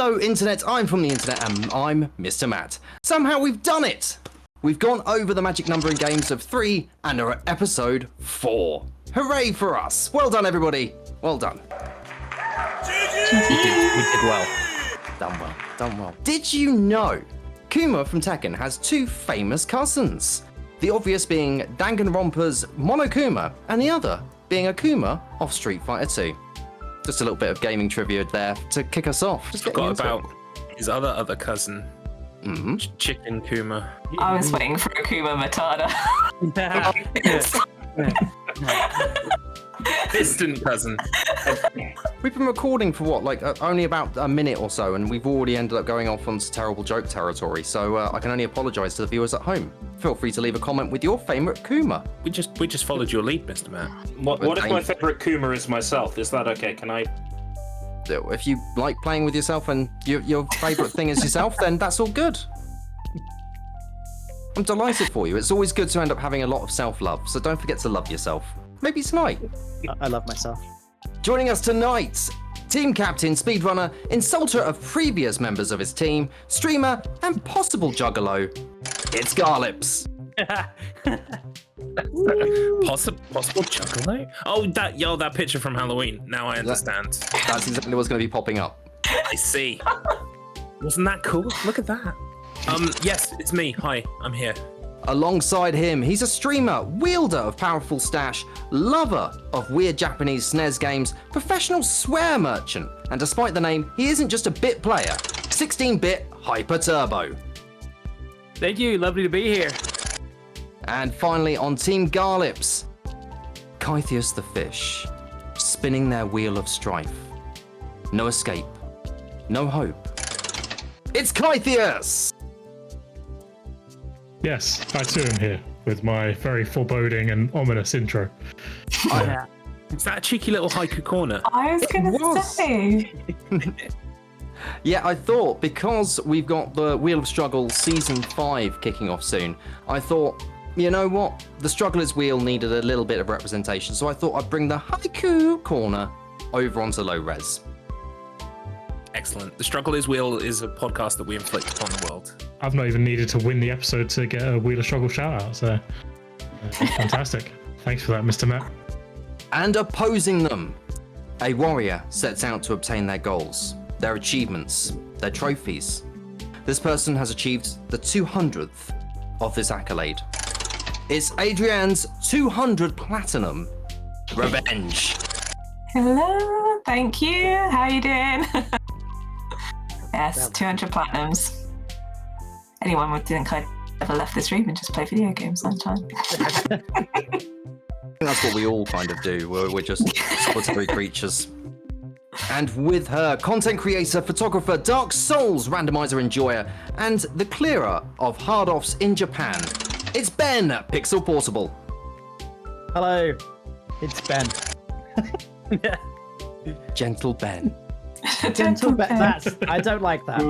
Hello Internet, I'm from the Internet and I'm Mr. Matt. Somehow we've done it! We've gone over the magic number in games of 3 and are at episode 4. Hooray for us! Well done everybody, well done. We did well. Done well. Did you know Kuma from Tekken has 2 famous cousins? The obvious being Danganronpa's Monokuma and the other being Akuma of Street Fighter 2. Just a little bit of gaming trivia there to kick us off. Just Forgot about his other cousin, Chicken Kuma. I was waiting for Akuma Matata. Distant cousin. We've been recording for what, only about a minute or so, and we've already ended up going off onto terrible joke territory, so I can only apologise to the viewers at home. Feel free to leave a comment with your favourite Kuma. We just followed your lead, Mr. Matt. What if my favourite Kuma is myself? Is that okay? Can I? If you like playing with yourself and your favourite thing is yourself, then that's all good. I'm delighted for you. It's always good to end up having a lot of self-love, so don't forget to love yourself. Maybe tonight. I love myself. Joining us tonight, team captain, speedrunner, insulter of previous members of his team, streamer, and possible juggalo, it's Garlips. Possible juggalo? Oh, that picture from Halloween. Now I understand. That's exactly what's going to be popping up. I see. Wasn't that cool? Look at that. Yes, it's me. Hi, I'm here. Alongside him, he's a streamer, wielder of powerful stash, lover of weird Japanese SNES games, professional swear merchant, and despite the name, he isn't just a bit player, 16-bit hyper turbo. Thank you, lovely to be here. And finally on Team Garlips, Kythias the fish, spinning their wheel of strife. No escape, no hope. It's Kythias! Yes, I too am here with my very foreboding and ominous intro. Yeah. Is that a cheeky little haiku corner? I was going to say. Yeah, I thought because we've got the Wheel of Struggle Season 5 kicking off soon, I thought, you know what? The Strugglers Wheel needed a little bit of representation, so I thought I'd bring the haiku corner over onto Low Res. Excellent. The Strugglers Wheel is a podcast that we inflict upon the world. I've not even needed to win the episode to get a Wheel of Struggle shout out, so fantastic. Thanks for that, Mr. Matt. And opposing them, a warrior sets out to obtain their goals, their achievements, their trophies. This person has achieved the 200th of this accolade. It's Adrianne's 200 Platinum Revenge. Hello, thank you. How are you doing? Yes, 200 platinums. Anyone would think I'd ever left this room and just play video games sometime. I think that's what we all kind of do. We're just solitary creatures. And with her, content creator, photographer, Dark Souls randomizer enjoyer, and the clearer of hard-offs in Japan, it's Ben, Pixel Portable. Hello, it's Ben. Gentle Ben. Gentle Ben. I don't like that.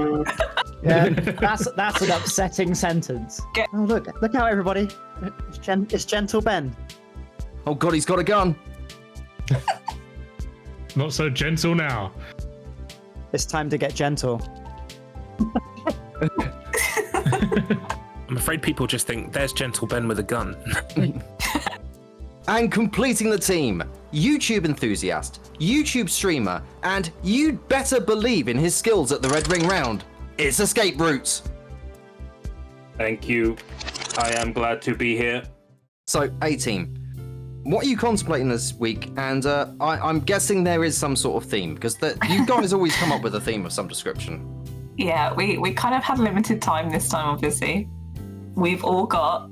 Yeah, that's an upsetting sentence. Oh look out, everybody! It's Gentle Ben. Oh God, he's got a gun. Not so gentle now. It's time to get gentle. I'm afraid people just think there's Gentle Ben with a gun. And completing the team, YouTube enthusiast, YouTube streamer, and you'd better believe in his skills at the Red Ring round, it's EscapeRoute. Thank you. I am glad to be here. So, A-Team, what are you contemplating this week? And I'm guessing there is some sort of theme, because you guys always come up with a theme of some description. Yeah, we kind of had limited time this time, obviously. We've all got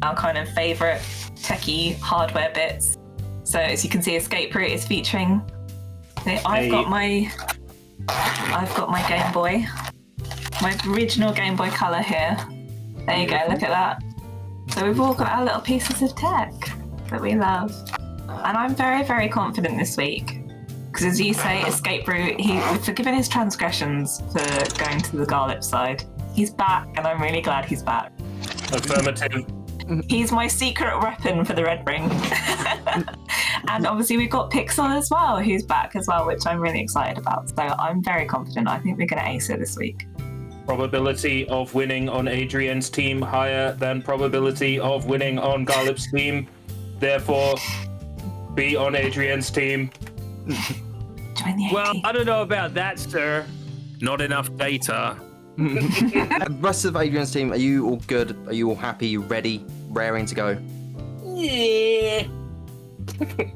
our kind of favourite techie hardware bits. So as you can see, EscapeRoute is featuring. I've got my Game Boy, my original Game Boy Color here. There you go, look at that. So we've all got our little pieces of tech that we love. And I'm very, very confident this week. Because as you say, EscapeRoute, we've forgiven his transgressions for going to the Garlip side. He's back, and I'm really glad he's back. Affirmative. He's my secret weapon for the Red Ring. And obviously we've got Pixel as well, who's back as well, which I'm really excited about. So I'm very confident. I think we're going to ace it this week. Probability of winning on Adrian's team higher than probability of winning on Galip's team. Therefore, be on Adrian's team. Join the Well, 18. I don't know about that, sir. Not enough data. The rest of Adrian's team, are you all good? Are you all happy? You ready? Raring to go? Yeah.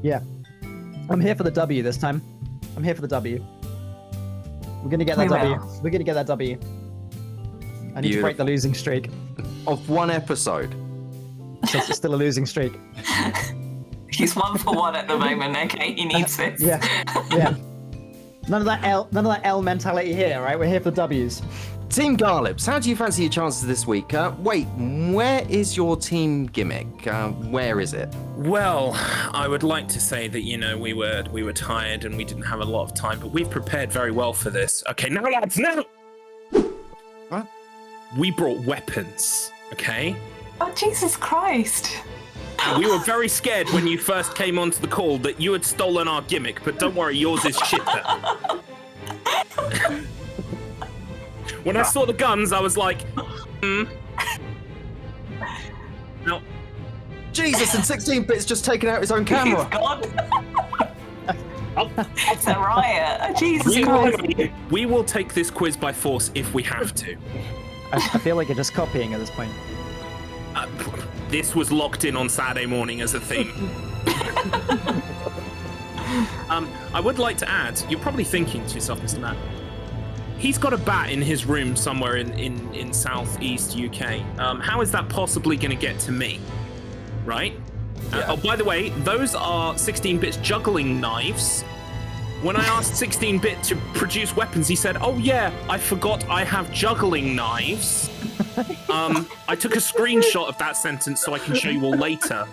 Yeah. I'm here for the W this time. I'm here for the W. We're gonna get that We W. will. We're gonna get that W. I need to break the losing streak. Of one episode. So it's still a losing streak. He's 1 for 1 at the moment, okay? He needs this. Yeah. Yeah. None of that L mentality here, right? We're here for the W's. Team Garlips, how do you fancy your chances this week? Wait, where is your team gimmick? Where is it? Well, I would like to say that, you know, we were tired and we didn't have a lot of time, but we've prepared very well for this. Okay, now lads, now! What? We brought weapons, okay? Oh, Jesus Christ. We were very scared when you first came onto the call that you had stolen our gimmick, but don't worry, yours is shit better. When I saw the guns, I was like, No. Jesus, and 16-bit's just taken out his own He's camera. gone. It's a riot. Jesus Christ. We will take this quiz by force if we have to. I feel like you're just copying at this point. This was locked in on Saturday morning as a theme. I would like to add, you're probably thinking to yourself, Mr. Matt, he's got a bat in his room somewhere in southeast UK. How is that possibly going to get to me? Right? Oh, by the way, those are 16-bit's juggling knives. When I asked 16-bit to produce weapons, he said, "Oh yeah, I forgot I have juggling knives." I took a screenshot of that sentence so I can show you all later,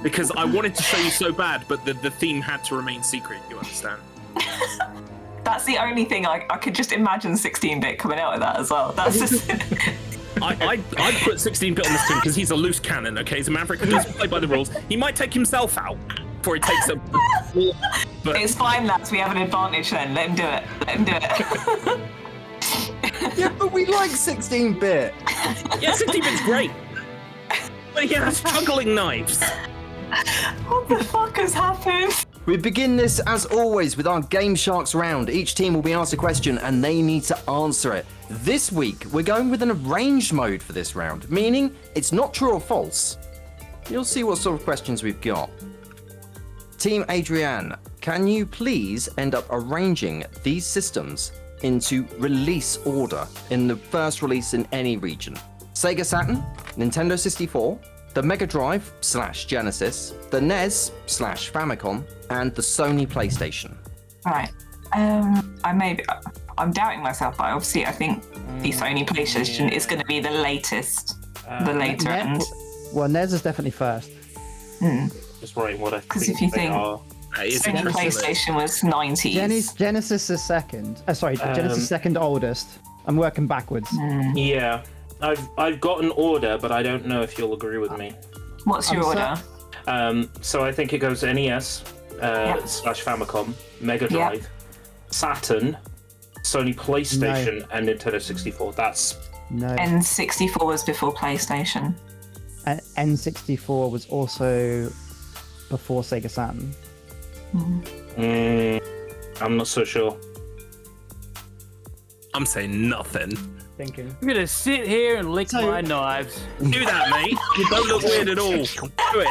because I wanted to show you so bad, but the theme had to remain secret. You understand? That's the only thing I could just imagine 16-bit coming out of that as well. That's just... I'd put 16-bit on this team because he's a loose cannon. Okay, he's a maverick who doesn't play by the rules. He might take himself out before he takes a. But It's fine, lads. We have an advantage then. Let him do it. Let him do it. Yeah, but we like 16-bit. yeah, 16-bit's great, but he has juggling knives. What the fuck has happened? We begin this, as always, with our Game Sharks round. Each team will be asked a question and they need to answer it. This week, we're going with an arranged mode for this round, meaning it's not true or false. You'll see what sort of questions we've got. Team Adrian, can you please end up arranging these systems into release order in the first release in any region? Sega Saturn, Nintendo 64, the Mega Drive / Genesis, the NES / Famicom, and the Sony PlayStation. Right. I'm doubting myself, but obviously I think the Sony PlayStation is going to be the latest, the later end. Well, NES is definitely first. Just writing what I Because think if you they think are. Sony PlayStation was 90s. Genesis is second. Genesis second oldest. I'm working backwards. Yeah, I've got an order, but I don't know if you'll agree with me. What's your order? So I think it goes NES / Famicom, Mega Drive, Saturn, Sony PlayStation, and Nintendo 64. That's No. N64 was before PlayStation. N64 was also before Sega Saturn. I'm not so sure. I'm saying nothing. Thinking. I'm gonna sit here and lick my knives. Do that, mate. You don't look weird at all. Do it.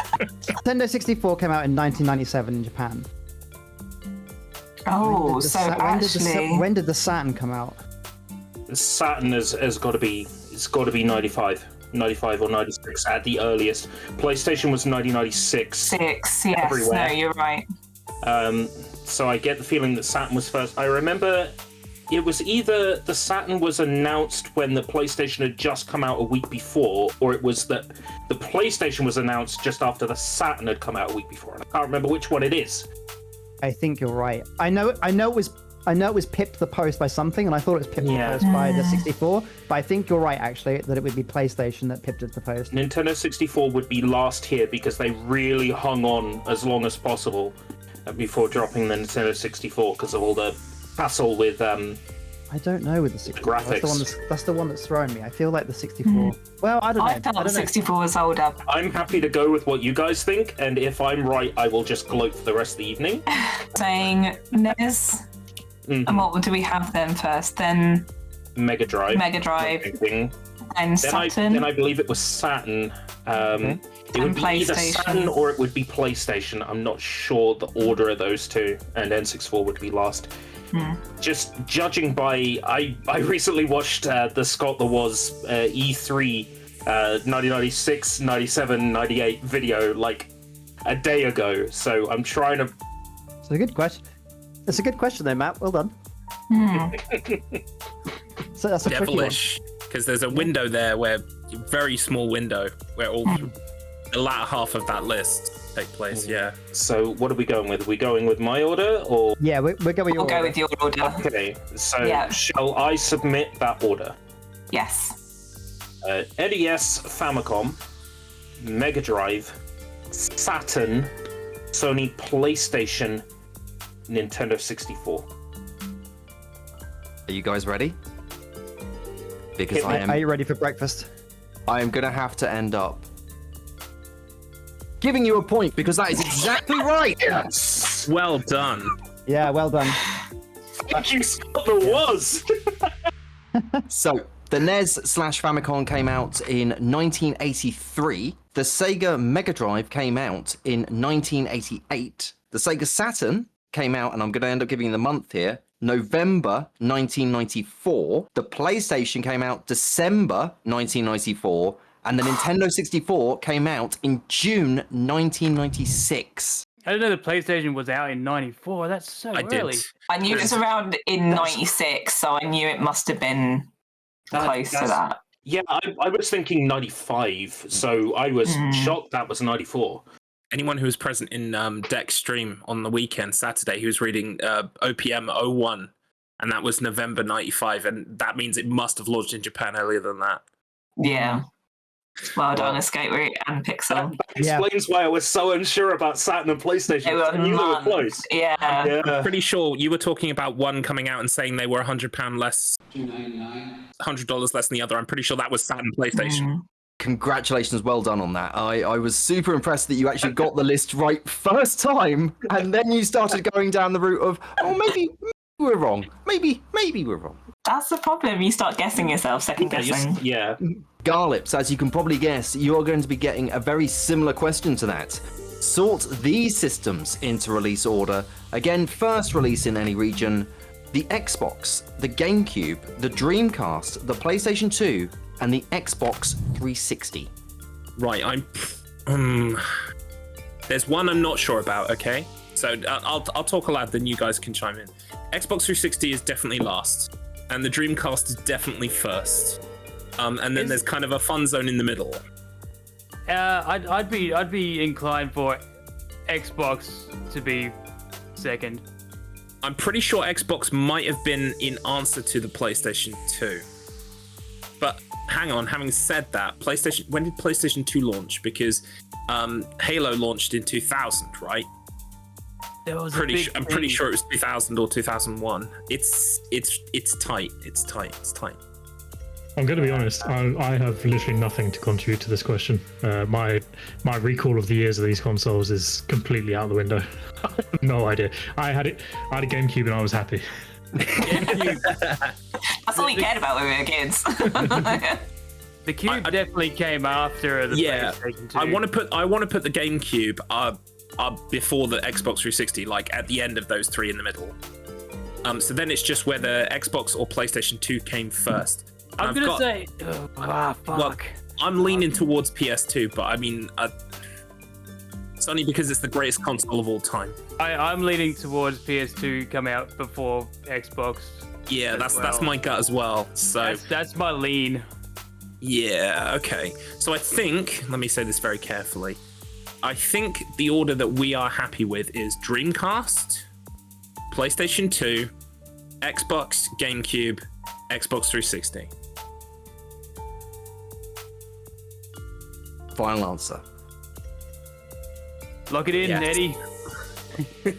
Nintendo 64 came out in 1997 in Japan. Oh, so actually... When did the Saturn come out? Saturn has got to be, it's got to be 95 or 96 at the earliest. PlayStation was 1996. 6, yes. Everywhere. No, you're right. So I get the feeling that Saturn was first. I remember it was either the Saturn was announced when the PlayStation had just come out a week before, or it was that the PlayStation was announced just after the Saturn had come out a week before. And I can't remember which one it is. I think you're right. I know it was I know it was pipped to the post by something, and I thought it was pipped to the post by the 64. But I think you're right, actually, that it would be PlayStation that pipped it to the post. Nintendo 64 would be last here because they really hung on as long as possible before dropping the Nintendo 64 because of all the hassle with I don't know with the 64. graphics. That's the one that's throwing me. I feel like the 64. Well, I don't know. I felt the 64 was older. I'm happy to go with what you guys think, and if I'm right, I will just gloat for the rest of the evening. Saying NES. And what do we have then first? Then Mega Drive. And Saturn. Then I believe it was Saturn. It would be either Saturn or it would be PlayStation. I'm not sure the order of those two. And N64 would be last. Just judging by... I recently watched the Scott the Was E3 1996, 97, 98 video like a day ago. So I'm trying to... It's a good question. It's a good question, though, Matt. Well done. So that's a Devilish, because there's a window there where very small window where all the latter half of that list take place. Yeah. So what are we going with? Are we going with my order or? Yeah, we're going. We'll go with your order. Okay. So shall I submit that order? Yes. NES, Famicom, Mega Drive, Saturn, Sony PlayStation, Nintendo 64. Are you guys ready? Because Are you ready for breakfast? I am gonna have to end up giving you a point because that is exactly right. Yes. Well done. Yeah, well done. Thank you, Scott the Was. So the NES/Famicom came out in 1983. The Sega Mega Drive came out in 1988. The Sega Saturn came out, and I'm going to end up giving you the month here, November 1994. The PlayStation came out December 1994. And the Nintendo 64 came out in June 1996. I didn't know the PlayStation was out in 94. That's so early. I knew it was around in 96, so I knew it must have been close to that. Yeah, I was thinking 95, so I was shocked that was 94. Anyone who was present in Deck's stream on the weekend, Saturday, he was reading OPM 01, and that was November 95, and that means it must have launched in Japan earlier than that. Yeah. Well done, EscapeRoute and Pixel. That explains why I was so unsure about Saturn and PlayStation. I knew they were close. Yeah. I'm pretty sure you were talking about one coming out and saying they were £100 less, $100 less than the other. I'm pretty sure that was Saturn PlayStation. Congratulations, well done on that. I was super impressed that you actually got the list right first time, and then you started going down the route of, oh, maybe we're wrong. Maybe we're wrong. That's the problem. You start guessing yourself, second guessing. Yeah. Garlips, as you can probably guess, you're going to be getting a very similar question to that. Sort these systems into release order. Again, first release in any region, the Xbox, the GameCube, the Dreamcast, the PlayStation 2, and the Xbox 360. Right, there's one I'm not sure about, okay? So I'll talk aloud, then you guys can chime in. Xbox 360 is definitely last, and the Dreamcast is definitely first. And then there's kind of a fun zone in the middle. I'd be inclined for Xbox to be second. I'm pretty sure Xbox might have been in answer to the PlayStation 2. But hang on, having said that, when did PlayStation 2 launch? Because Halo launched in 2000, right? I'm pretty sure it was 2000 or 2001. It's tight. It's tight. I'm going to be honest. I have literally nothing to contribute to this question. My recall of the years of these consoles is completely out the window. I have no idea. I had a GameCube and I was happy. GameCube. That's all you cared about when we were kids. The Cube definitely came after the PlayStation 2. I want to put the GameCube before the Xbox 360, like at the end of those three in the middle. So then it's just whether Xbox or PlayStation 2 came first. I'm gonna say, fuck. Well, I'm leaning towards PS2, but I mean, it's only because it's the greatest console of all time. I'm leaning towards PS2 coming out before Xbox. Yeah, that's my gut as well. So that's my lean. Yeah, okay. So I think, let me say this very carefully. I think the order that we are happy with is Dreamcast, PlayStation 2, Xbox, GameCube, Xbox 360. Final answer. Lock it in, Yes. Eddie.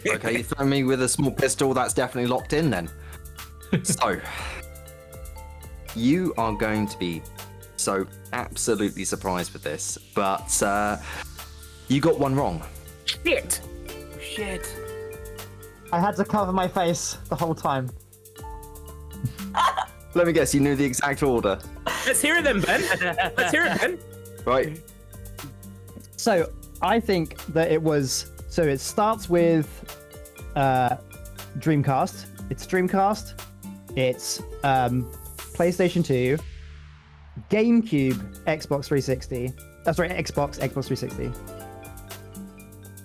Okay, you throw me with a small pistol, that's definitely locked in then. So, you are going to be so absolutely surprised with this, but you got one wrong. Shit. Shit. I had to cover my face the whole time. Let me guess, you knew the exact order. Let's hear it then, Ben. Let's hear it, Ben. Right. So I think that it was. So it starts with Dreamcast. It's Dreamcast. It's PlayStation 2, GameCube, Xbox 360. Sorry, Xbox 360.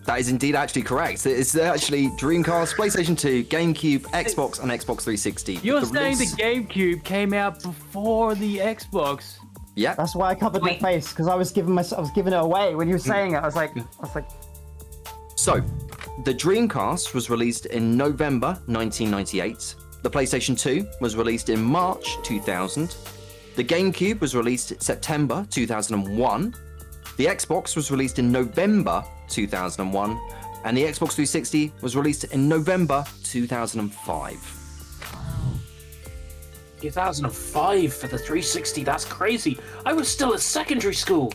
That is indeed actually correct. It's actually Dreamcast, PlayStation 2, GameCube, Xbox, and Xbox 360. You're The saying the release- GameCube came out before the Xbox? Yep. That's why I covered my face, because I was giving it away when you were saying it. I was like, So, the Dreamcast was released in November 1998. The PlayStation 2 was released in March 2000. The GameCube was released in September 2001. The Xbox was released in November 2001. And the Xbox 360 was released in November 2005. 2005 for the 360. That's crazy. I was still at secondary school.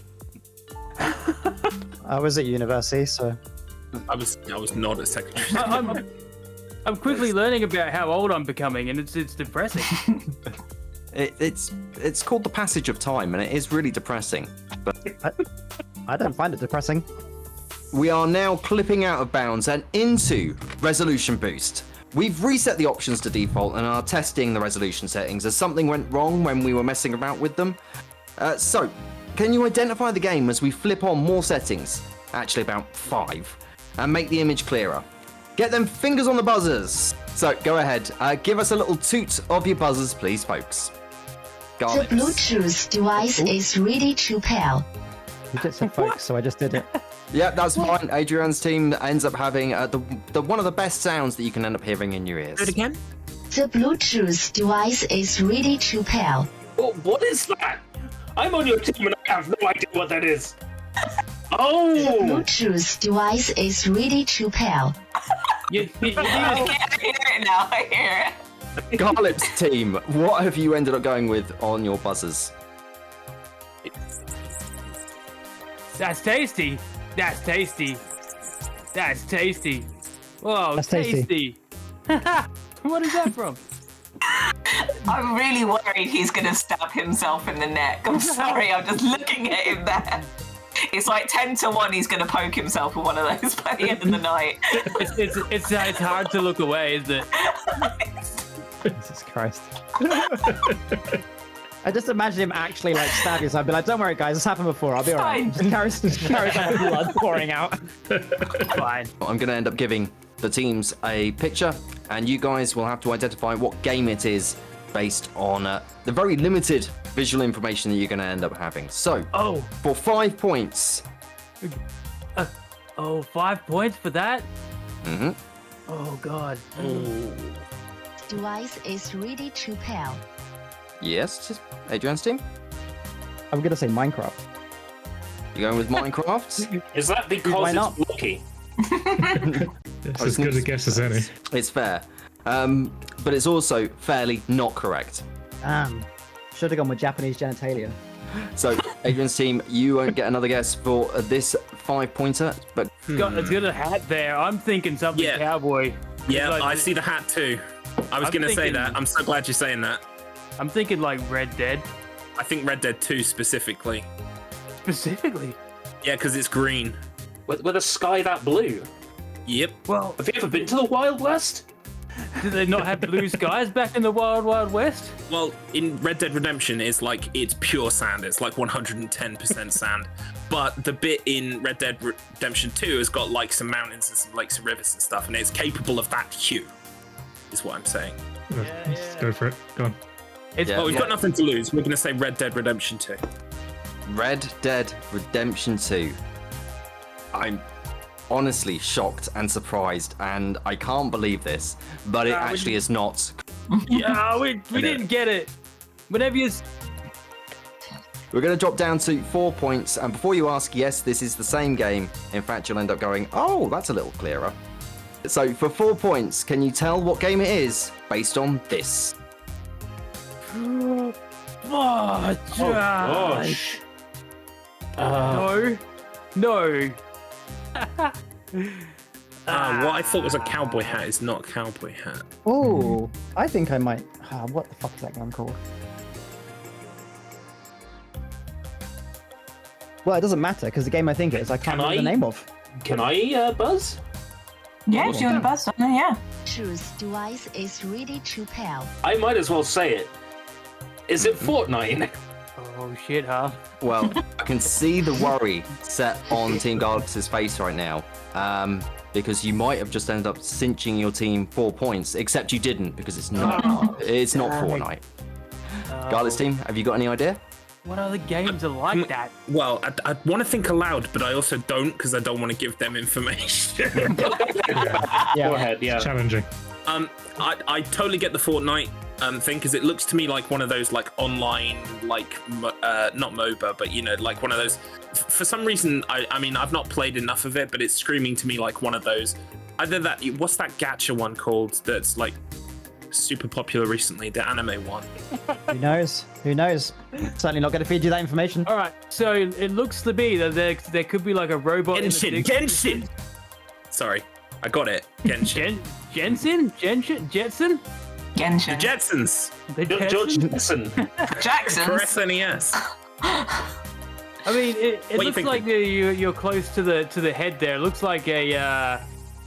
I was at university, so. I was not at secondary. I'm quickly learning about how old I'm becoming, and it's depressing. It's called the passage of time, and it is really depressing. But I don't find it depressing. we are now clipping out of bounds and into resolution boost. We've reset the options to default and are testing the resolution settings as something went wrong when we were messing about with them. So, can you identify the game as we flip on more settings, actually about 5, and make the image clearer? Get them fingers on the buzzers. So, go ahead, give us a little toot of your buzzers, please, folks. The Garlics. Bluetooth device is ready to pair. You just said folks, so I just did it. Yeah, that's fine. Adrian's team ends up having the one of the best sounds that you can end up hearing in your ears. Do it again. The Bluetooth device is ready to pair. Oh, what is that? I'm on your team and I have no idea what that is. Oh! The Bluetooth device is ready to pair. You need I hear it now. I hear it. Garlip's team, what have you ended up going with on your buzzers? That's tasty. That's tasty. That's tasty. Whoa, That's tasty. What is that from? I'm really worried he's going to stab himself in the neck. I'm sorry, I'm just looking at him there. It's like 10 to 1 he's going to poke himself with one of those by the end of the night. It's hard to look away, isn't it? Jesus Christ. I just imagine him actually like stab you. So I'd be like, "Don't worry, guys, this happened before. I'll be alright." Fine. Just carries on with blood pouring out. Fine. I'm going to end up giving the teams a picture, and you guys will have to identify what game it is based on the very limited visual information that you're going to end up having. So, Oh, for 5 points. 5 points for that? Mhm. Oh God. Device is ready to pair. Yes, just Adrian's team. I'm gonna say Minecraft. You going with Minecraft? Is that because Why it's not? blocky? It's as good a guess as any. It's fair. But it's also fairly not correct. Should have gone with Japanese genitalia. So, Adrian's team, you won't get another guess for this 5-pointer, but It's got a hat there. I'm thinking something Yeah. cowboy. Yeah, Like- I see the hat too. I was I'm going to say thinking- that. I'm so glad you're saying that. I'm thinking like Red Dead I think Red Dead 2 specifically. specifically. Yeah, because it's green. With a sky that blue? Yep. Well, Have you ever been to the Wild West? did they not have blue skies back in the Wild Wild West? Well, in Red Dead Redemption, it's pure sand. It's like 110% sand. But the bit in Red Dead Redemption 2 has got like some mountains and some lakes and rivers and stuff, and it's capable of that hue, is what I'm saying. Let's go for it. Go on. It's Yeah. Well, we've got nothing to lose. We're going to say Red Dead Redemption 2. Red Dead Redemption 2. I'm honestly shocked and surprised, and I can't believe this, but it actually is not Yeah, we didn't get it. Whenever you... We're going to drop down to 4 points, and before you ask, yes, this is the same game. In fact, you'll end up going, oh, that's a little clearer. So for 4 points, can you tell what game it is based on this? Oh, gosh. No. What I thought was a cowboy hat is not a cowboy hat. Oh, I think I might. What the fuck is that game called? Well, it doesn't matter because the game I think it is, I can't remember the name of. Can I buzz? Yeah, if you want to buzz on there, yeah. Choose device is ready to pair. I might as well say it. Is it Fortnite? Oh shit, huh? Well, I can see the worry set on Team Garlics' face right now. Because you might have just ended up cinching your team 4 points, except you didn't because it's not Fortnite. Garlics team, have you got any idea? What other games are like that? Well, I want to think aloud, but I also don't because I don't want to give them information. Go ahead, yeah. Challenging. I totally get the Fortnite thing because it looks to me like one of those like online like not MOBA, but you know, like one of those. For some reason, I mean I've not played enough of it, but it's screaming to me like one of those. Either that, what's that gacha one called that's like super popular recently, the anime one? Who knows? Who knows? Certainly not going to feed you that information. All right, so it looks to be that there could be like a robot. Genshin. Sorry, I got it. Genshin. Jetson. Genshin. The Jetsons. George Jackson. Jacksons. For SNES. I mean, it What looks you like you're close to the head there. It looks like a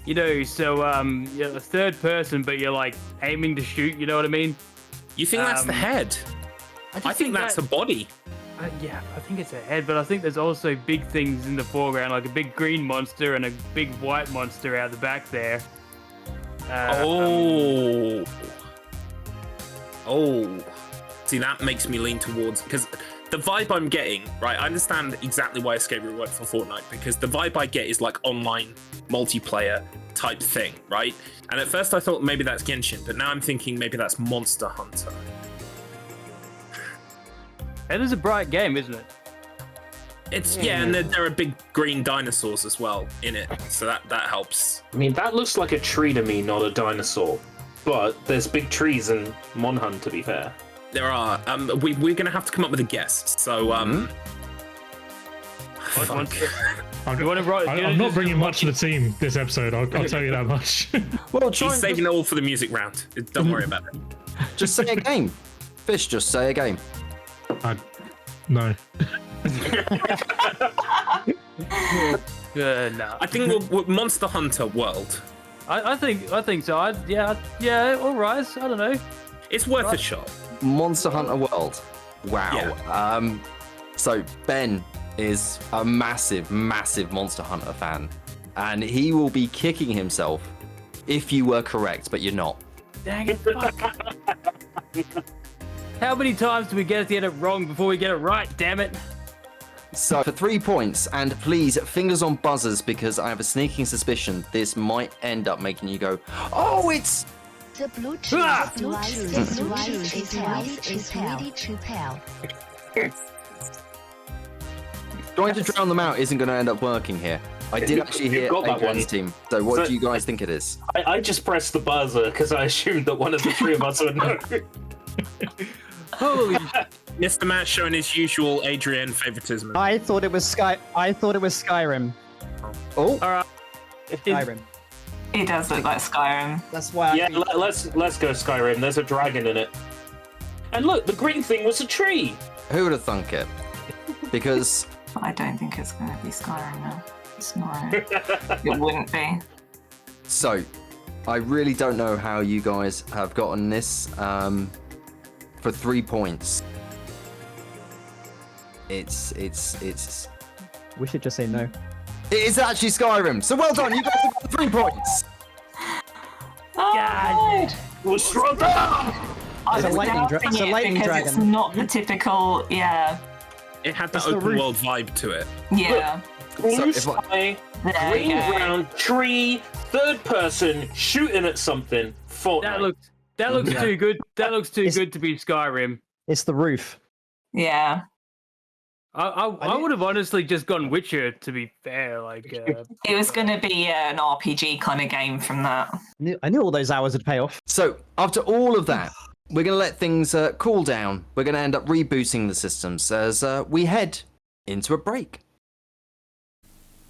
you're a third person, but you're like aiming to shoot. You know what I mean? You think that's the head? I think that's a body. Yeah, I think it's a head, but I think there's also big things in the foreground, like a big green monster and a big white monster out the back there. See, that makes me lean towards, because the vibe I'm getting, right, I understand exactly why EscapeRoute worked for Fortnite, because the vibe I get is like online multiplayer type thing, right? And at first I thought maybe that's Genshin, but now I'm thinking maybe that's Monster Hunter. It is a bright game, isn't it? It's and there are big green dinosaurs as well in it, so that helps. I mean, that looks like a tree to me, not a dinosaur. But there's big trees in Monhun, to be fair. There are. We're gonna have to come up with a guess. So I'm not bringing much to the team this episode. I'll tell you that much. Well, he's saving it all for the music round. Don't worry about it. Just say a game. Fish, just say a game. No. No. I think we're Monster Hunter World. I think so. Yeah. All right. I don't know. It's worth a shot. Monster Hunter World. Wow. Yeah. So Ben is a massive Monster Hunter fan, and he will be kicking himself if you were correct, but you're not. Dang it! Fuck. How many times do we get it wrong before we get it right? Damn it! So for 3 points, and please fingers on buzzers because I have a sneaking suspicion this might end up making you go, oh, it's. The Bluetooth device is ready to pair. Trying to drown them out isn't going to end up working here. I did actually hear Adrian's team. So what do you guys think it is? I just pressed the buzzer because I assumed that one of the three of us would know. Holy! Mr. Matt showing his usual Adrian favoritism. I thought it was Skyrim. Oh, All right. Skyrim. It does look like Skyrim. That's why. Yeah, let's go Skyrim. There's a dragon in it. And look, the green thing was a tree. who would have thunk it? Because I don't think it's going to be Skyrim now. It's not. It wouldn't be. So, I really don't know how you guys have gotten this. For 3 points, it's. We should just say no. It is actually Skyrim. So well done, you guys have got 3 points. Oh, God. We're strong. I It's a was lightning doubting it's a it lightning because dragon. it's not the typical, yeah. It had that It's the open roof. world vibe to it. Yeah. Blue if I- sky, There green you go. ground, tree, third person, shooting at something. Fortnite. That looked That looks too good. That looks too good to be Skyrim. It's the roof. Yeah. I would have honestly just gone Witcher, to be fair. Like, It was going to be an RPG kind of game from that. I knew all those hours would pay off. So, after all of that, we're going to let things cool down. We're going to end up rebooting the systems as we head into a break.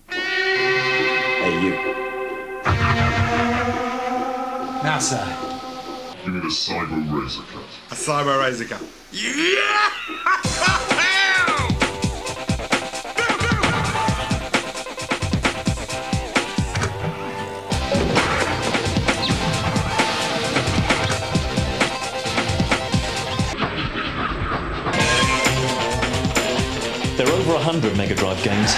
Hey, you. Now, sir. Give me the Cyber Razor Cut. A Cyber Razor Cut. Yeah! There are over 100 Mega Drive games.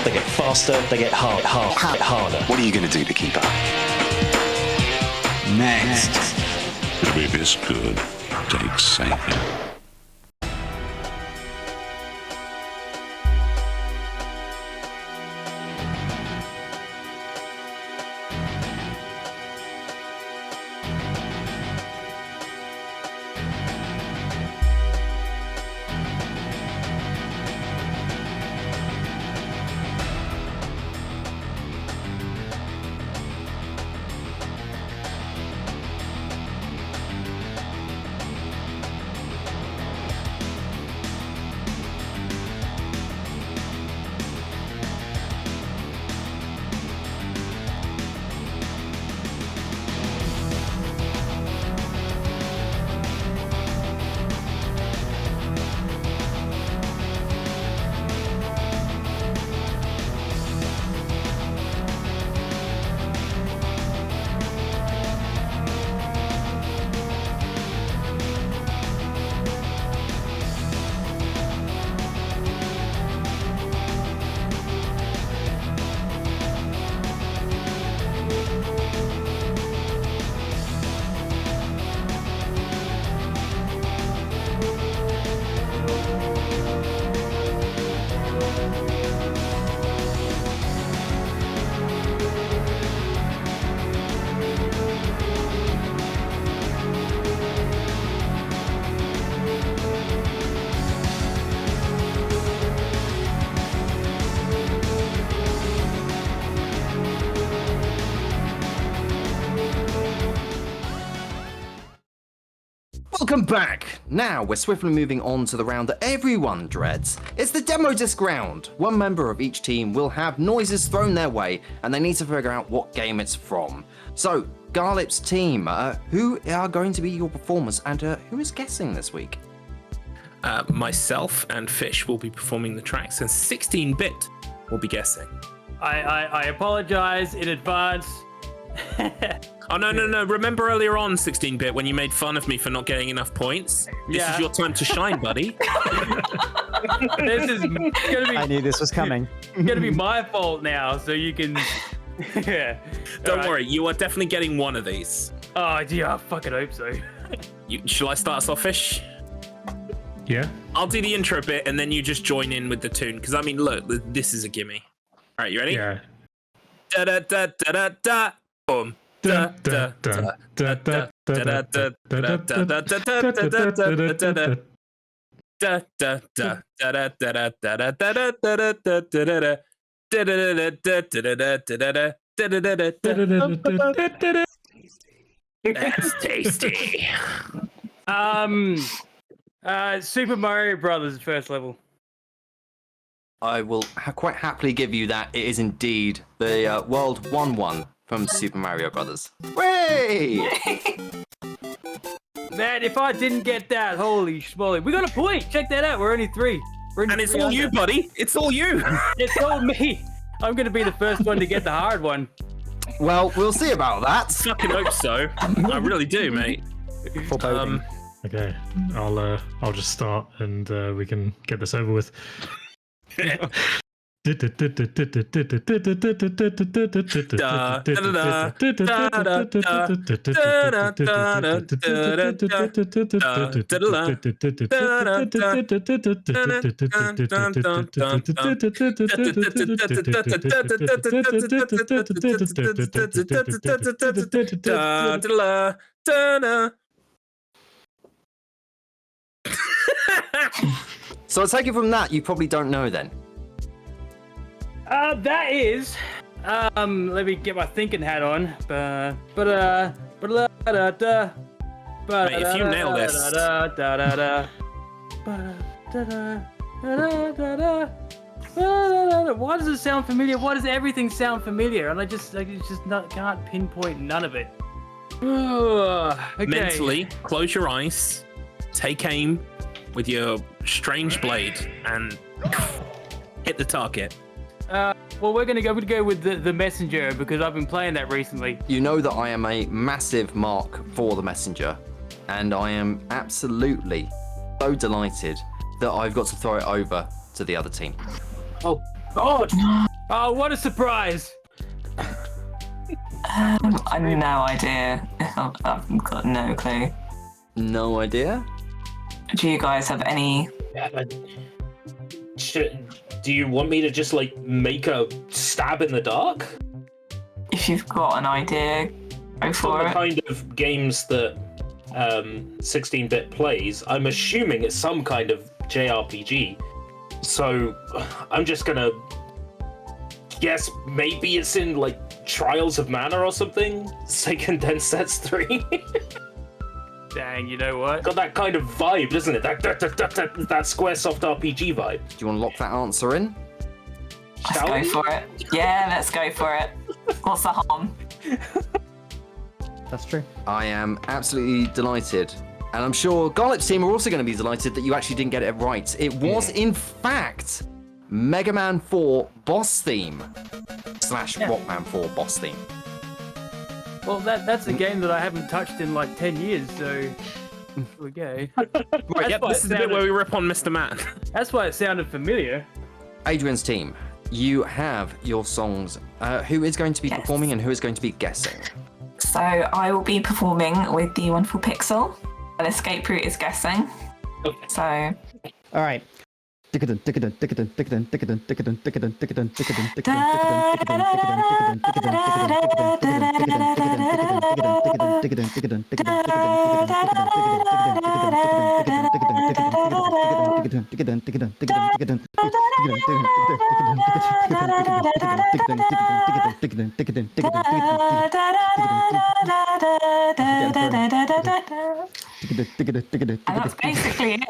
They get faster, they get harder. What are you going to do to keep up? Next. To be this good takes saving. Welcome back! Now we're swiftly moving on to the round that everyone dreads. It's the demo disc round. One member of each team will have noises thrown their way and they need to figure out what game it's from. So, Garlip's team, who are going to be your performers and who is guessing this week? Myself and Fish will be performing the tracks, and 16-bit will be guessing. I apologize in advance. Oh, no. Remember earlier on, 16-bit, when you made fun of me for not getting enough points? This is your time to shine, buddy. This is gonna be. I knew this was coming. Gonna be my fault now, so you can. Yeah. Don't worry, you are definitely getting one of these. Oh, yeah, I fucking hope so. Shall I start us off, Fish? Yeah. I'll do the intro bit, and then you just join in with the tune. Because, I mean, look, this is a gimme. All right, you ready? Yeah. Da-da-da-da-da-da. Boom. Da-da-da-da-da-da-da. That's tasty. Super Mario Brothers first level. I will quite happily give you that. It is indeed the World 1-1 from Super Mario Brothers. Way! Man, if I didn't get that, holy schmoly. We got a point. Check that out. We're only three. And it's all you, buddy. It's all you. It's all me. I'm going to be the first one to get the hard one. Well, we'll see about that. Fucking hope so. I really do, mate. Okay, I'll just start and we can get this over with. So I take it from that, you probably don't know then. That is. Let me get my thinking hat on. Mate, if you nail this. Why does it sound familiar? Why does everything sound familiar? And I just can't pinpoint none of it. Okay. Mentally, close your eyes, take aim with your strange blade, and hit the target. Well, we're gonna go with the messenger because I've been playing that recently. You know that I am a massive mark for the messenger, and I am absolutely so delighted that I've got to throw it over to the other team. Oh, God! Oh, what a surprise! I have no idea. I've got no clue. No idea? Do you guys have any? Do you want me to just like make a stab in the dark? If you've got an idea, go for the it. kind of games that 16-bit plays, I'm assuming it's some kind of JRPG. So I'm just gonna guess maybe it's in like Trials of Mana or something. Seiken Densetsu 3. Dang, you know what? Got that kind of vibe, doesn't it? That Squaresoft RPG vibe. Do you want to lock that answer in? Let's go for it. Yeah, let's go for it. What's the harm? That's true. I am absolutely delighted. And I'm sure Garlick's team are also going to be delighted that you actually didn't get it right. It was, in fact, Mega Man 4 boss theme / Rockman 4 boss theme. Well, that's a game that I haven't touched in like 10 years, so here we go. Right, yep, this is the bit where we rip on Mr. Matt. That's why it sounded familiar. Adrian's team, you have your songs. Who is going to be performing and who is going to be guessing? So I will be performing with the Wonderful Pixel, and EscapeRoute is guessing. Okay. So. All right. And that's basically it.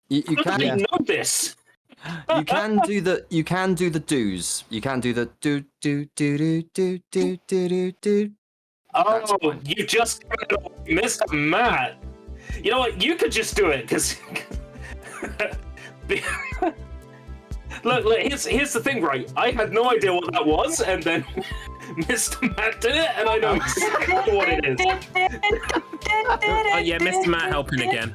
You can I didn't know this. you can do the do's. You can do the do. Oh, you just Mr. Matt. You know what? You could just do it because. Look, here's the thing, right? I had no idea what that was, and then Mr. Matt did it, and I know exactly what it is. Oh yeah, Mr. Matt helping again.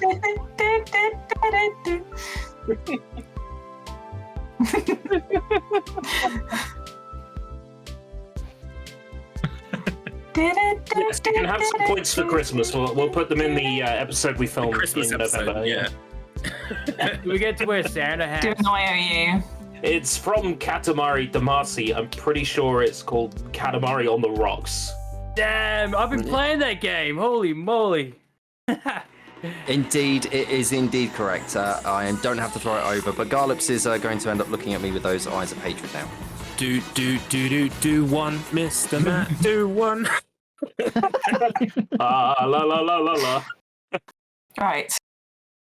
Yes, you can have some points for Christmas. We'll put them in the episode we filmed Christmas in episode, November. yeah. We get to wear Santa hats. Do an IOU. It's from Katamari Damacy. I'm pretty sure it's called Katamari on the Rocks. Damn, I've been playing that game. Holy moly. Indeed, it is indeed correct. I don't have to throw it over, but Garlips is going to end up looking at me with those eyes of hatred now. Do one, Mr. Matt, do one. La la la la la. Right.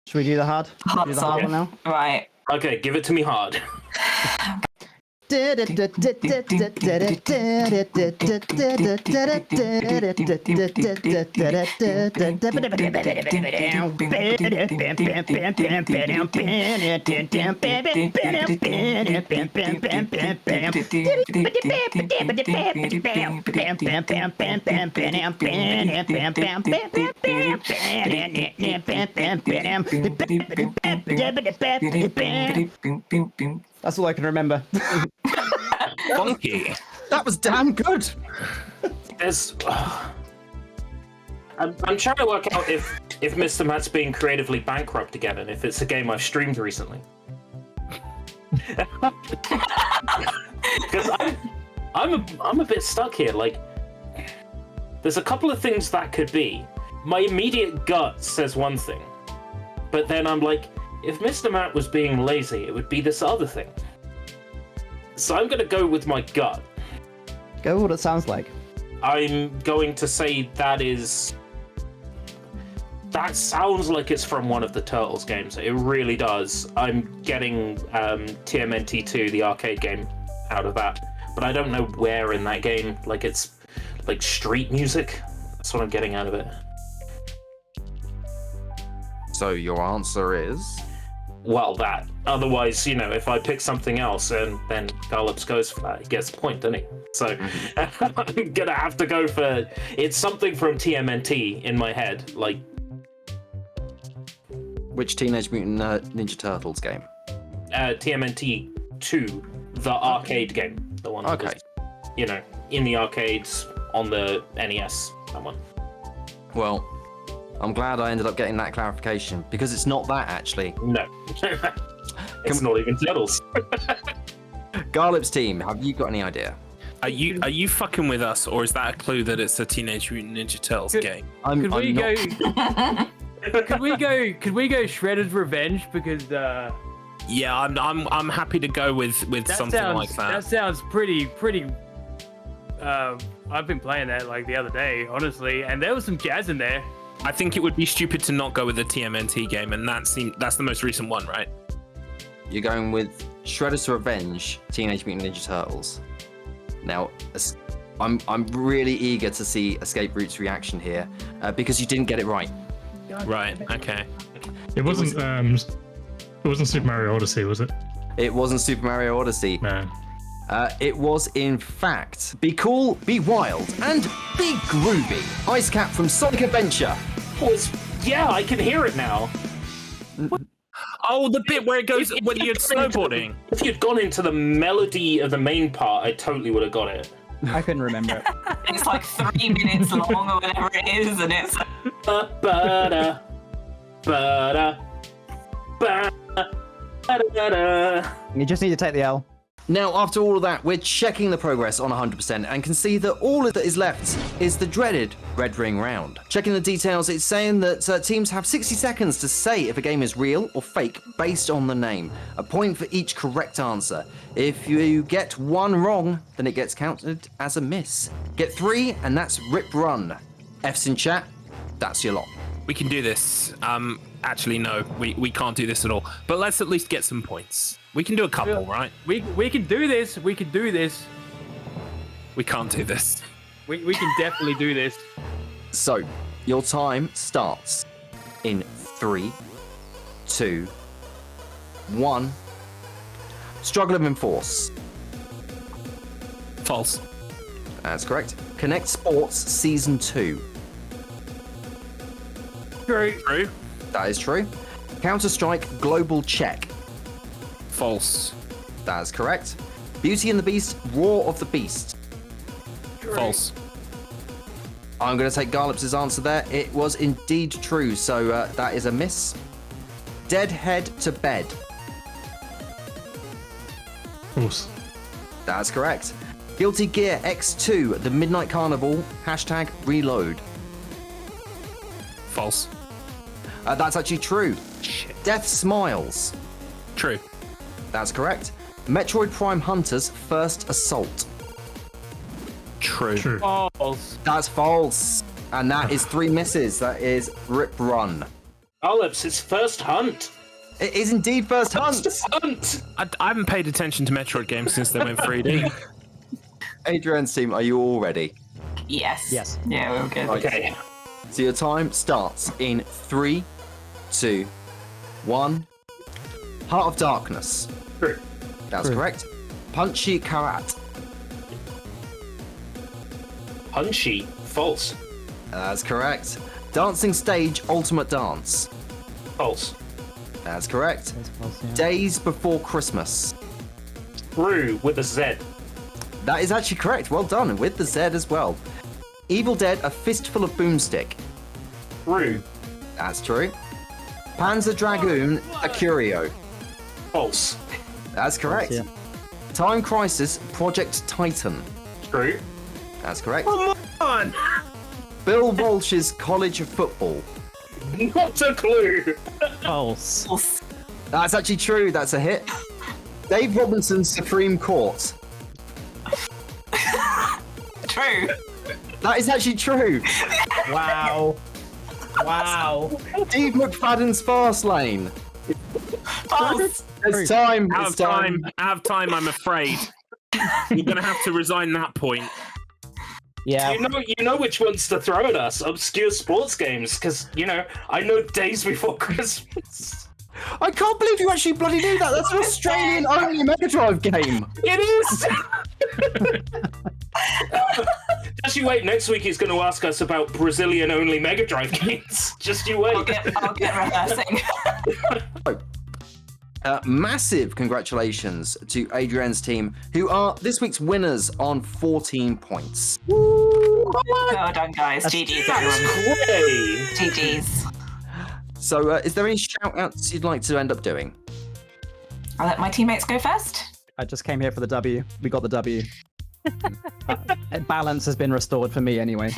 Should we do the hard? Hard Do the hard song. one now? Right. Okay, give it to me hard. That's all I can remember. Funky. That was damn good. There's. I'm trying to work out if Mr. Matt's being creatively bankrupt again, and if it's a game I've streamed recently. Because I'm a bit stuck here. Like, there's a couple of things that could be. My immediate gut says one thing, but then I'm like, if Mr. Matt was being lazy, it would be this other thing. So I'm gonna go with my gut. Go with what it sounds like. I'm going to say that sounds like it's from one of the Turtles games. It really does. I'm getting TMNT 2, the arcade game, out of that. But I don't know where in that game. Like, it's like street music. That's what I'm getting out of it. So your answer is? Well, that. Otherwise, if I pick something else and then Garlops goes for that, he gets the point, doesn't he? So I'm gonna have to go for it's something from TMNT in my head. Like, Which Teenage Mutant Ninja Turtles game? TMNT 2, the arcade game. The one that was, in the arcades on the NES. That one. Well, I'm glad I ended up getting that clarification, because it's not that, actually. No. It's not even Turtles. Garlip's team, have you got any idea? Are you fucking with us, or is that a clue that it's a Teenage Mutant Ninja Turtles game? Could we go Shredder's Revenge? Because yeah, I'm happy to go with something like that. That sounds pretty. I've been playing that like the other day, honestly, and there was some jazz in there. I think it would be stupid to not go with the TMNT game, and that's the most recent one, right? You're going with Shredder's Revenge, Teenage Mutant Ninja Turtles. Now, I'm really eager to see EscapeRoute's reaction here, because you didn't get it right. Right. Okay. It wasn't Super Mario Odyssey, was it? It wasn't Super Mario Odyssey. No. It was, in fact, Be Cool, Be Wild, and Be Groovy. Ice Cap from Sonic Adventure. Yeah, I can hear it now. Oh, the bit where it goes when you're snowboarding. If you'd gone into the melody of the main part, I totally would have got it. I couldn't remember it. It's like 3 minutes long or whatever it is, and it's Ba-da, ba-da, ba-da-da-da. You just need to take the L. Now, after all of that, we're checking the progress on 100% and can see that all that is left is the dreaded Red Ring round. Checking the details, it's saying that teams have 60 seconds to say if a game is real or fake based on the name. A point for each correct answer. If you get one wrong, then it gets counted as a miss. Get 3, and that's Rip Run. F's in chat, that's your lot. We can do this. Actually, no, we can't do this at all. But let's at least get some points. We can do a couple, right? We can do this. We can do this. We can't do this. We can definitely do this. So, your time starts in 3, 2, 1. Struggle of Enforce. False. That's correct. Connect Sports Season 2. True. That is true. Counter-Strike Global Check. False. That is correct. Beauty and the Beast Roar of the Beast. False. I'm going to take Garlops' answer there. It was indeed true, so that is a miss. Deadhead to Bed. False. That's correct. Guilty Gear X2, The Midnight Carnival, #reload. False. That's actually true. Shit. Death Smiles. True. That's correct. Metroid Prime Hunters First Assault. True. False. That's false. And that is 3 misses. That is Rip Run. Olips, it's First Hunt. It is indeed First Hunt. I haven't paid attention to Metroid games since they went 3D. Adrian's team, are you all ready? yes. Yes. Yeah, we're good. Okay. So your time starts in 3, 2, 1. Heart of Darkness. True. That's correct. Punchy Karat. Punchy. False. That's correct. Dancing Stage Ultimate Dance. False. That's correct. That's false, yeah. Days Before Christmas. True, with a Z. That is actually correct. Well done, with the Z as well. Evil Dead, a fistful of boomstick. True. That's true. Panzer Dragoon, a curio. False. That's correct. Yeah. Time Crisis, Project Titan. True. That's correct. Come on! Bill Walsh's College of Football. Not a clue. False. That's actually true. That's a hit. Dave Robinson's Supreme Court. True. That is actually true. Wow. Wow. Steve McFadden's Fast Lane. False. It's time. Out It's of time. Out of time, I'm afraid. You're going to have to resign that point. Yeah. You know which ones to throw at us? Obscure sports games, because, I know Days Before Christmas. I can't believe you actually bloody knew that. That's an Australian-only Mega Drive game. It is! Just you wait, next week he's going to ask us about Brazilian-only Mega Drive games. Just you wait. I'll get rehearsing. Massive congratulations to Adrian's team, who are this week's winners on 14 points. Well done, guys. GG's, everyone. Great. GG's. So, is there any shout-outs you'd like to end up doing? I'll let my teammates go first. I just came here for the W. We got the W. Balance has been restored for me anyway.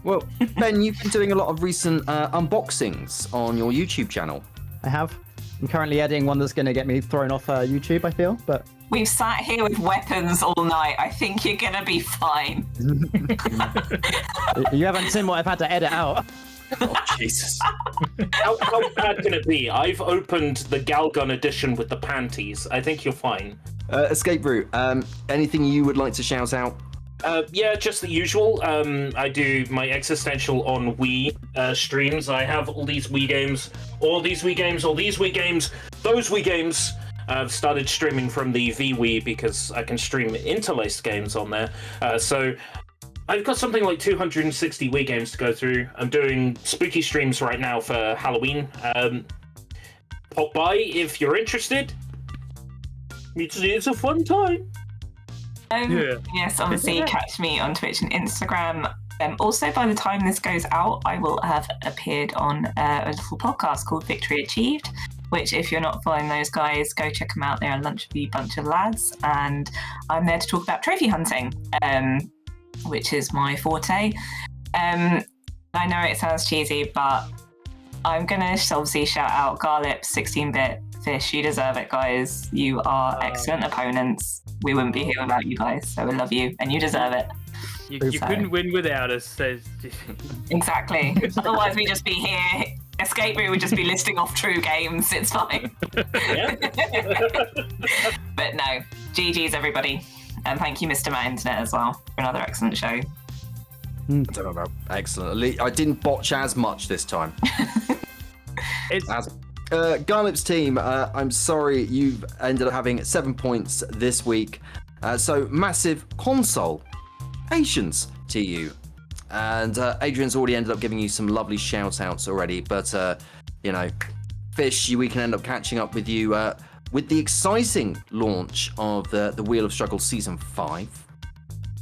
Well, Ben, you've been doing a lot of recent unboxings on your YouTube channel. I have. I'm currently editing one that's going to get me thrown off YouTube, I feel, but... We've sat here with weapons all night. I think you're going to be fine. You haven't seen what I've had to edit out. Oh, Jesus. How bad can it be? I've opened the Galgun edition with the panties. I think you're fine. EscapeRoute, anything you would like to shout out? Yeah, just the usual. I do my existential on Wii streams. I have all these Wii games, all these Wii games, all these Wii games, those Wii games. I've started streaming from the VWii because I can stream interlaced games on there. So I've got something like 260 Wii games to go through. I'm doing spooky streams right now for Halloween. Pop by if you're interested. It's a fun time. Yes, obviously catch me on Twitch and Instagram. Also, by the time this goes out, I will have appeared on a little podcast called Victory Achieved, which if you're not following those guys, go check them out. They're a lunch with a bunch of lads, and I'm there to talk about trophy hunting, which is my forte. I know it sounds cheesy, but I'm going to obviously shout out Garlip, 16-bit Fish. You deserve it, guys. You are excellent opponents. We wouldn't be here without you guys, so we love you, and you deserve it. You couldn't win without us. So... Exactly. Otherwise, we'd just be here. EscapeRoute would just be listing off true games. It's fine. But no, GG's, everybody. And thank you, Mr. Matt Internet, as well, for another excellent show. Excellent. I didn't botch as much this time. Garlip's team, I'm sorry you've ended up having 7 points this week. So massive consolations to you. And Adrian's already ended up giving you some lovely shout outs already. But, Fish, we can end up catching up with you with the exciting launch of the Wheel of Struggle Season 5.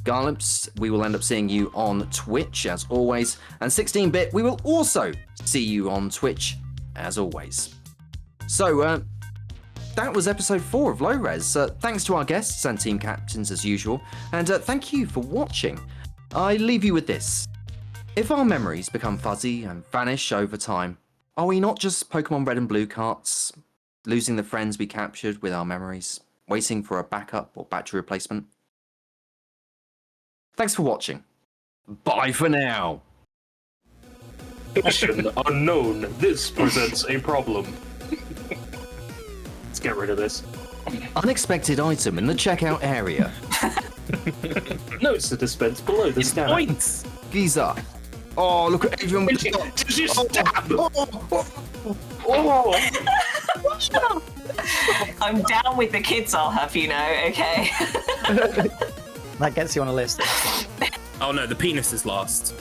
Garlips, we will end up seeing you on Twitch, as always. And 16-bit, we will also see you on Twitch, as always. So, that was episode 4 of Low Res. Thanks to our guests and team captains, as usual. And thank you for watching. I leave you with this. If our memories become fuzzy and vanish over time, are we not just Pokemon Red and Blue carts, losing the friends we captured with our memories, waiting for a backup or battery replacement? Thanks for watching. Bye for now. Mission unknown. This presents a problem. Let's get rid of this. Unexpected item in the checkout area. Notes to dispense below the scanner. Points! Giza. Oh, look at Adrian with the Did you stab? I'm down with the kids, I'll have you know, okay? That gets you on a list. Oh no, the penis is last.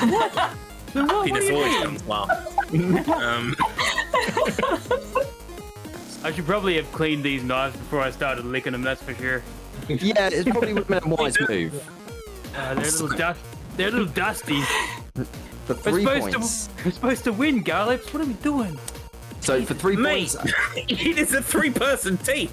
What? Penis always comes last. I should probably have cleaned these knives before I started licking them. That's for sure. Yeah, it probably would have been a wise move. They're a little dusty. For 3 points. We're supposed to win, Garlips. What are we doing? So for 3 Mate, points. it is a 3-person team.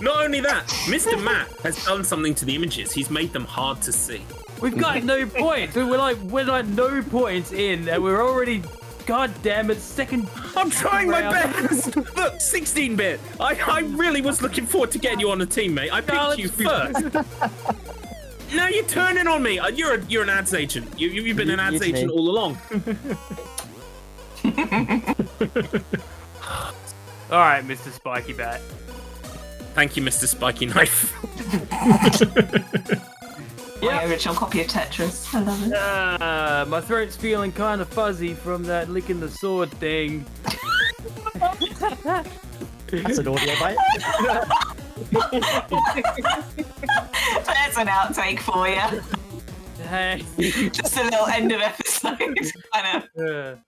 Not only that, Mr. Matt has done something to the images. He's made them hard to see. We've got no points. We're like no points in, and we're already. God damn it, second. I'm trying my best. Look, 16-bit. I really was looking forward to getting you on the team, mate. I picked you first. Now you're turning on me. You're an ads agent. You've been an ads agent all along. All right, Mr. Spiky Bat. Thank you, Mr. Spiky Knife. My original copy of Tetris. I love it. My throat's feeling kind of fuzzy from that licking the sword thing. That's an audio bite. There's an outtake for you. Hey. Just a little end of episode. kind of.